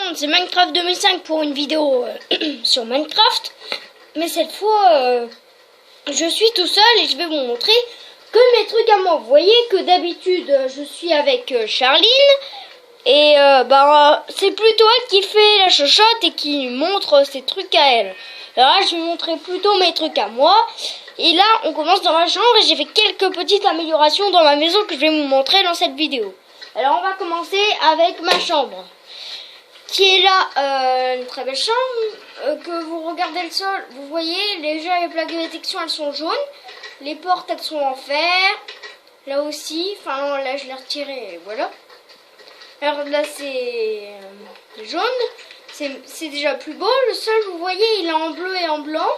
monde, c'est Minecraft 2005 pour une vidéo sur Minecraft. Mais cette fois, je suis tout seul et je vais vous montrer que mes trucs à moi. Vous voyez que d'habitude, je suis avec Charline. Et c'est plutôt elle qui fait la chochotte et qui montre ses trucs à elle. Alors là, je vais vous montrer plutôt mes trucs à moi. Et là, on commence dans ma chambre et j'ai fait quelques petites améliorations dans ma maison que je vais vous montrer dans cette vidéo. Alors on va commencer avec ma chambre, qui est là, une très belle chambre, que vous regardez le sol, vous voyez, déjà les plaques de détection elles sont jaunes, les portes elles sont en fer, là aussi, enfin non, là je l'ai retiré, voilà. Alors là c'est jaune, c'est déjà plus beau, le sol vous voyez il est en bleu et en blanc,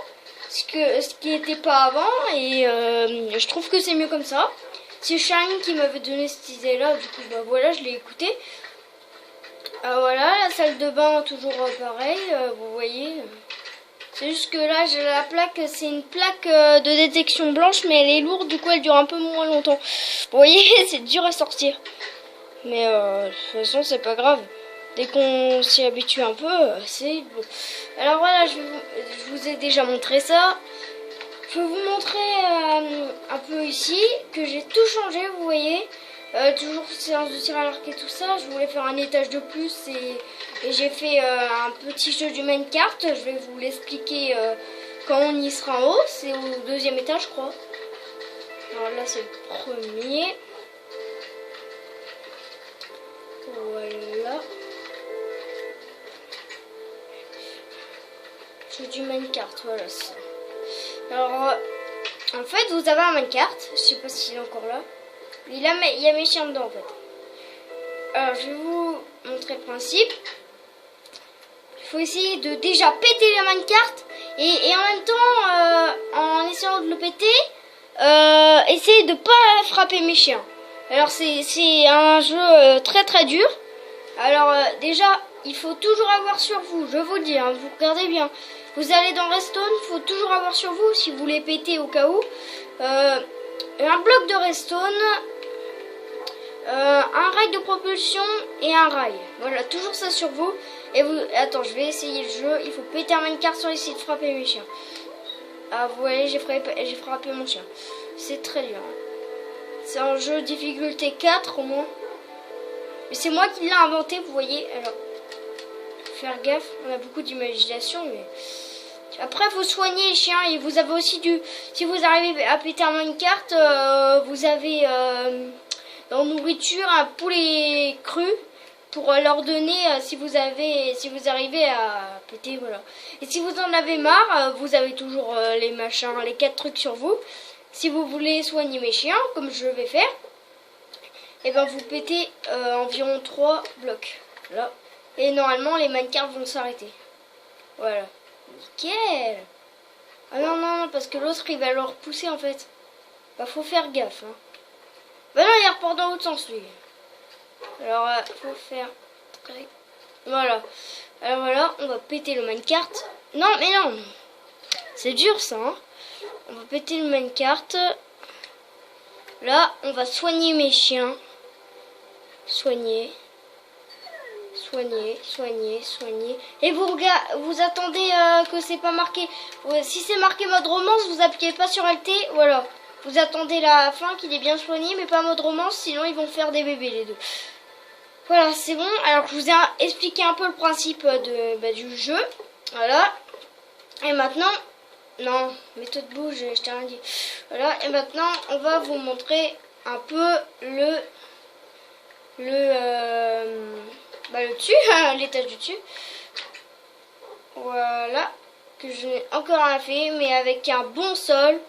ce qui n'était pas avant, et je trouve que c'est mieux comme ça. C'est Charline qui m'avait donné cette idée là, du coup bah voilà, je l'ai écouté. Voilà, la salle de bain toujours pareil, vous voyez. C'est juste que là j'ai la plaque, c'est une plaque de détection blanche, mais elle est lourde, du coup elle dure un peu moins longtemps. Vous voyez, c'est dur à sortir. Mais de toute façon c'est pas grave. Dès qu'on s'y habitue un peu, c'est bon. Alors voilà, je vous ai déjà montré ça. Je vais vous montrer un peu ici que j'ai tout changé, vous voyez. Toujours séance de tir à l'arc et tout ça. Je voulais faire un étage de plus et j'ai fait un petit jeu du Minecraft. Je vais vous l'expliquer quand on y sera en haut. C'est au deuxième étage, je crois. Alors là, c'est le premier. Voilà. Jeu du Minecraft, voilà ça. Alors, en fait, vous avez un Minecraft. Je sais pas s'il est encore là. Il y a mes chiens dedans, en fait. Alors, je vais vous montrer le principe. Il faut essayer de déjà péter la Minecraft. Et en même temps, en essayant de le péter, essayer de pas frapper mes chiens. Alors, c'est un jeu très très dur. Alors, déjà, il faut toujours avoir sur vous. Je vous le dis, hein, vous regardez bien. Vous allez dans Redstone, il faut toujours avoir sur vous si vous voulez péter au cas où. Un bloc de Redstone, un rail de propulsion et un rail. Voilà, toujours ça sur vous. Et vous, attends, je vais essayer le jeu. Il faut péter un minecart sans essayer de frapper mes chiens. Ah, vous voyez, j'ai frappé mon chien. C'est très dur. C'est un jeu difficulté 4 au moins. Mais c'est moi qui l'ai inventé, vous voyez. Alors, faire gaffe, on a beaucoup d'imagination, mais après faut soigner les chiens. Et vous avez aussi si vous arrivez à péter un minecart, vous avez en nourriture un poulet cru pour leur donner si vous arrivez à péter, voilà. Et si vous en avez marre, vous avez toujours les machins, les 4 trucs sur vous. Si vous voulez soigner mes chiens, comme je vais faire, et ben vous pétez environ 3 blocs là. Et normalement, les minecarts vont s'arrêter. Voilà. Nickel. Ah non, non, non, parce que l'autre, il va le repousser, en fait. Bah, faut faire gaffe, hein. Bah non, il repart dans l'autre sens, lui. Alors, faut faire... Voilà. Alors, voilà, on va péter le minecart. Non, mais non. C'est dur, ça, hein. On va péter le minecart. Là, on va soigner mes chiens. Soigner. Soigner. Et vous attendez que c'est pas marqué. Si c'est marqué mode romance, vous appuyez pas sur LT. Voilà. Vous attendez la fin qu'il est bien soigné, mais pas mode romance, sinon ils vont faire des bébés les deux. Voilà, c'est bon. Alors je vous ai expliqué un peu le principe du jeu. Voilà. Et maintenant, non, méthode bouge, je t'ai rien dit. Voilà. Et maintenant, on va vous montrer un peu le dessus, l'étage du dessus. Voilà, que je n'ai encore rien fait, mais avec un bon sol,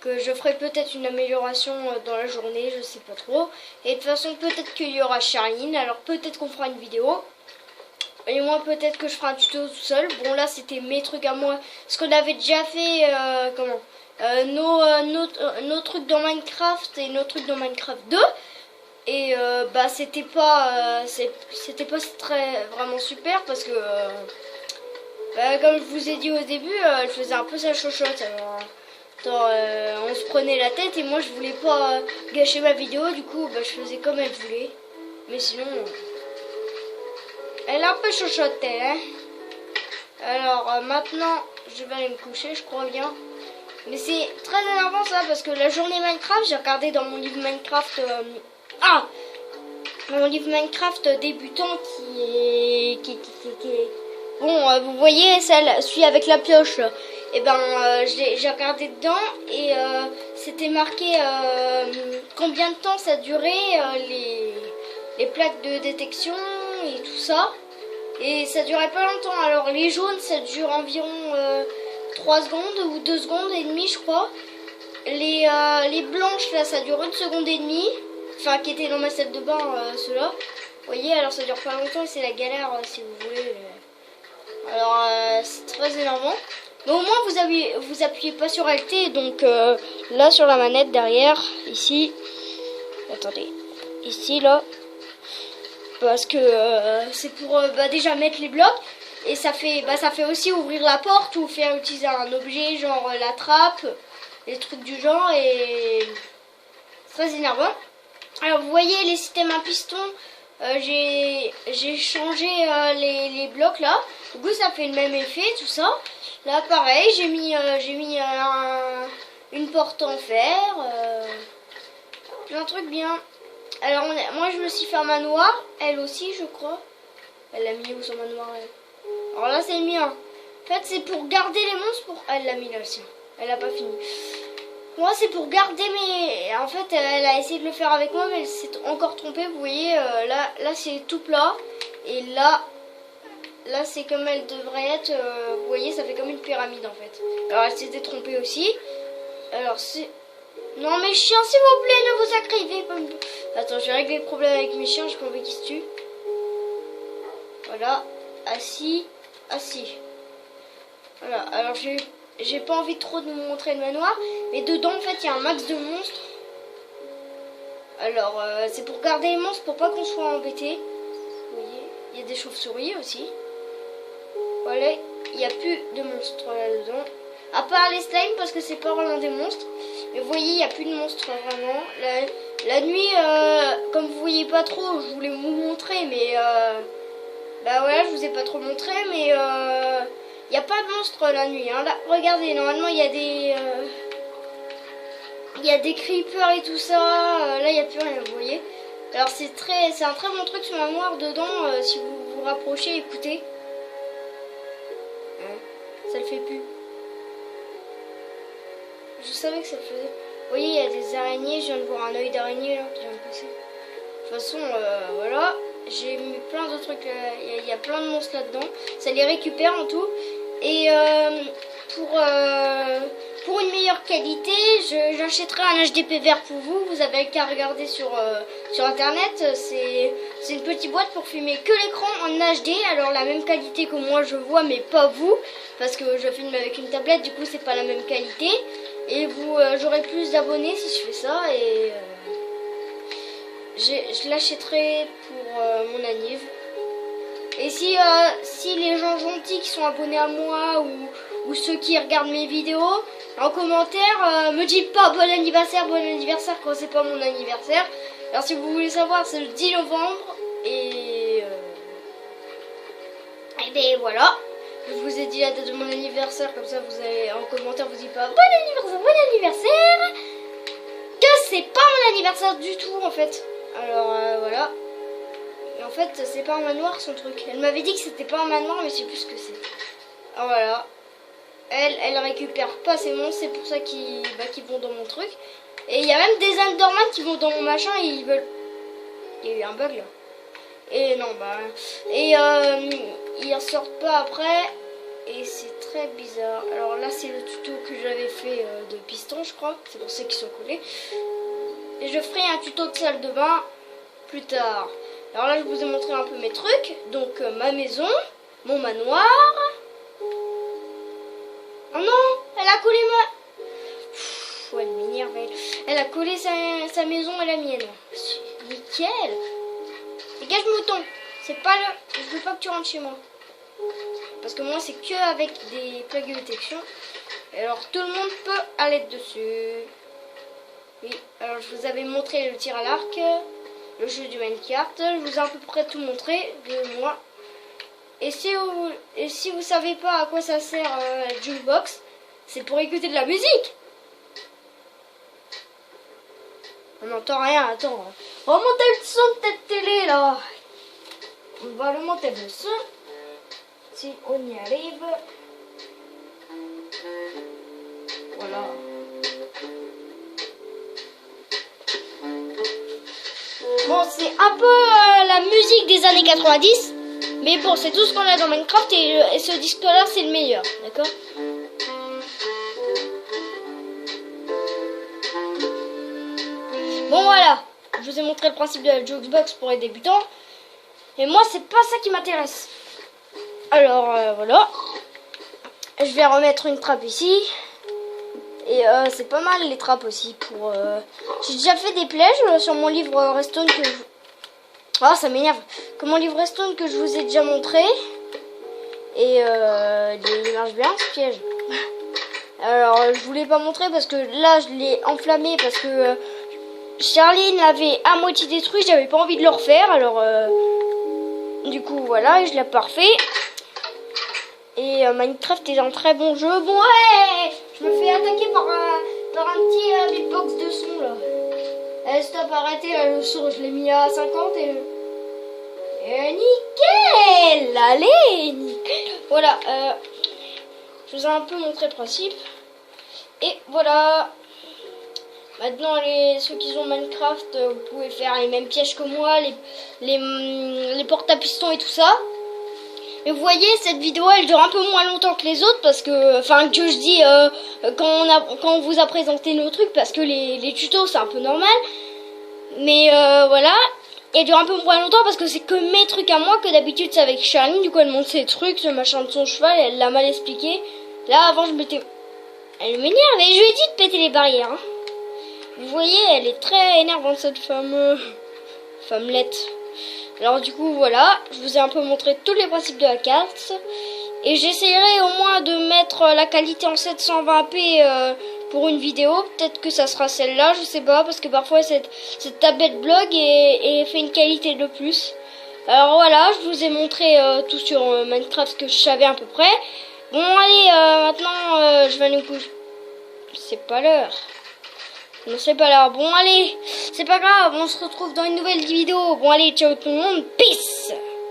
que je ferai peut-être une amélioration dans la journée, je sais pas trop. Et de toute façon, peut-être qu'il y aura Charline, alors peut-être qu'on fera une vidéo. Et moi, peut-être que je ferai un tuto tout seul. Bon, là, c'était mes trucs à moi, parce qu'on avait déjà fait, nos trucs dans Minecraft et nos trucs dans Minecraft 2. Et c'était pas vraiment super parce que comme je vous ai dit au début, je faisais un peu sa chochotte. Alors on se prenait la tête et moi je voulais pas gâcher ma vidéo, du coup je faisais comme elle voulait. Mais sinon Elle est un peu chochotée, hein. Alors maintenant, je vais aller me coucher, je crois bien. Mais c'est très énervant ça, parce que la journée Minecraft, j'ai regardé dans mon livre Minecraft... mon livre Minecraft débutant qui est... Bon, vous voyez, celui avec la pioche. Et ben, j'ai regardé dedans et c'était marqué combien de temps ça durait les plaques de détection et tout ça. Et ça durait pas longtemps. Alors les jaunes, ça dure environ 3 secondes ou 2 secondes et demie, je crois. Les blanches, là, ça dure 1 seconde et demie. Enfin, qui était dans ma salle de bain, ceux-là. Vous voyez, alors ça dure pas longtemps et c'est la galère, si vous voulez. Alors, c'est très énervant. Mais au moins, vous appuyez pas sur Alt, donc là, sur la manette, derrière, ici. Attendez. Ici, là. Parce que c'est pour déjà mettre les blocs. Et ça fait aussi ouvrir la porte ou faire utiliser un objet, genre la trappe, des trucs du genre. Et c'est très énervant. Alors, vous voyez, les systèmes à piston, j'ai changé les blocs, là. Du coup, ça fait le même effet, tout ça. Là, pareil, j'ai mis une porte en fer. Plein de trucs bien. Alors, moi, je me suis fait un manoir. Elle aussi, je crois. Elle a mis où son manoir, elle? Alors là, c'est le mien. En fait, c'est pour garder les monstres. Elle l'a mis là aussi. Elle a pas fini. Moi, c'est pour garder mes... En fait, elle a essayé de le faire avec moi, mais elle s'est encore trompée. Vous voyez, là c'est tout plat. Et là c'est comme elle devrait être. Vous voyez, ça fait comme une pyramide, en fait. Alors, elle s'était trompée aussi. Alors, c'est... Non, mes chiens, s'il vous plaît, ne vous acrivez pas. Attends, je vais régler le problème avec mes chiens. J'ai pas envie qu'ils se tuent. Voilà. Assis. Voilà. Alors, j'ai pas envie trop de vous montrer le manoir. Mais dedans, en fait, il y a un max de monstres. Alors, c'est pour garder les monstres, pour pas qu'on soit embêté. Vous voyez, il y a des chauves-souris aussi. Voilà, il n'y a plus de monstres là-dedans. À part les slimes, parce que c'est pas vraiment des monstres. Mais vous voyez, il n'y a plus de monstres vraiment. La nuit, comme vous voyez pas trop, je voulais vous montrer, mais... bah voilà, je vous ai pas trop montré, mais... il n'y a pas de monstres la nuit. Hein. Là, regardez, normalement, il y a des... il y a des creepers et tout ça. Là, il n'y a plus rien, vous voyez. Alors, c'est un très bon truc sur la noire dedans. Si vous vous rapprochez, écoutez. Ça le fait plus. Je savais que ça le faisait. Vous voyez, il y a des araignées. Je viens de voir un œil d'araignée là qui vient de passer. De toute façon, voilà. J'ai mis plein de trucs. Il y a plein de monstres là-dedans. Ça les récupère en tout. Et pour une meilleure qualité, j'achèterai un HDP vert pour vous. Vous avez qu'à regarder sur internet. C'est une petite boîte pour filmer que l'écran en HD. Alors la même qualité que moi je vois, mais pas vous. Parce que je filme avec une tablette, du coup c'est pas la même qualité. Et vous, j'aurai plus d'abonnés si je fais ça. Et je l'achèterai pour mon anniv. Et si les gens gentils qui sont abonnés à moi ou ceux qui regardent mes vidéos, en commentaire, me dites pas bon anniversaire quand c'est pas mon anniversaire. Alors si vous voulez savoir, c'est le 10 novembre. Et ben voilà. Je vous ai dit la date de mon anniversaire, comme ça vous allez en commentaire, vous dites pas bon anniversaire, que c'est pas mon anniversaire du tout en fait. Alors voilà. Et en fait, c'est pas un manoir son truc. Elle m'avait dit que c'était pas un manoir, mais je sais plus ce que c'est. Alors voilà. Elle récupère pas ses monstres, c'est pour ça qu'ils vont dans mon truc. Et il y a même des Enderman qui vont dans mon machin et ils veulent... Il y a eu un bug là. Et non, bah... Et ils ressortent pas après. Et c'est très bizarre. Alors là, c'est le tuto que j'avais fait de piston, je crois. C'est pour ça qu'ils sont collés. Et je ferai un tuto de salle de bain plus tard. Alors là, je vous ai montré un peu mes trucs. Donc, ma maison, mon manoir. Oh non, elle a collé ma... elle m'énerve, elle. Elle a collé sa maison et la mienne. Nickel. Dégage, mouton. C'est pas le... Je veux pas que tu rentres chez moi. Parce que moi, c'est que avec des plaques de détection. Et alors, tout le monde peut aller dessus. Oui, alors je vous avais montré le tir à l'arc, le jeu du Minecraft. Je vous ai à peu près tout montré de moi. et si vous savez pas à quoi ça sert la jukebox, c'est pour écouter de la musique. On n'entend rien, attends. Remontez le son de cette télé là. On va remonter le son. Si on y arrive. Voilà. Bon, c'est un peu la musique des années 90. Mais bon, c'est tout ce qu'on a dans Minecraft et ce disque-là, c'est le meilleur. D'accord ? Bon, voilà. Je vous ai montré le principe de la jukebox pour les débutants. Et moi, c'est pas ça qui m'intéresse. Alors, voilà. Je vais remettre une trappe ici. Et c'est pas mal les trappes aussi pour... J'ai déjà fait des pièges sur mon livre Redstone que je... Ah, ça m'énerve. Comme mon livre Redstone que je vous ai déjà montré. Et il marche bien ce piège. Alors, je voulais pas montrer parce que là, je l'ai enflammé parce que Charline l'avait à moitié détruit. J'avais pas envie de le refaire. Alors, du coup, voilà, et je l'ai parfait. Et Minecraft est un très bon jeu. Bon, ouais, je me fais attaquer par un petit beatbox de son là. Stop, arrêtez le son, je l'ai mis à 50 et nickel. Allez, nickel. Voilà, je vous ai un peu montré le principe. Et voilà. Maintenant, ceux qui ont Minecraft, vous pouvez faire les mêmes pièges que moi, les portes à piston et tout ça. Mais vous voyez, cette vidéo, elle dure un peu moins longtemps que les autres parce que, enfin, que je dis quand on vous a présenté nos trucs, parce que les tutos, c'est un peu normal. Mais voilà, elle dure un peu moins longtemps parce que c'est que mes trucs à moi, que d'habitude c'est avec Charline. Du coup, elle montre ses trucs, le machin de son cheval, elle l'a mal expliqué. Là, avant, je m'étais... Elle m'énerve et je lui ai dit de péter les barrières. Hein. Vous voyez, elle est très énervante, cette femmelette. Alors du coup voilà, je vous ai un peu montré tous les principes de la carte. Et j'essaierai au moins de mettre la qualité en 720p pour une vidéo. Peut-être que ça sera celle-là, je sais pas. Parce que parfois cette tablette bloque et fait une qualité de plus. Alors voilà, je vous ai montré tout sur Minecraft ce que je savais à peu près. Bon allez, maintenant je vais aller me coucher. C'est pas l'heure. Non, c'est pas là. Bon, allez, c'est pas grave, on se retrouve dans une nouvelle vidéo. Bon, allez, ciao tout le monde, peace!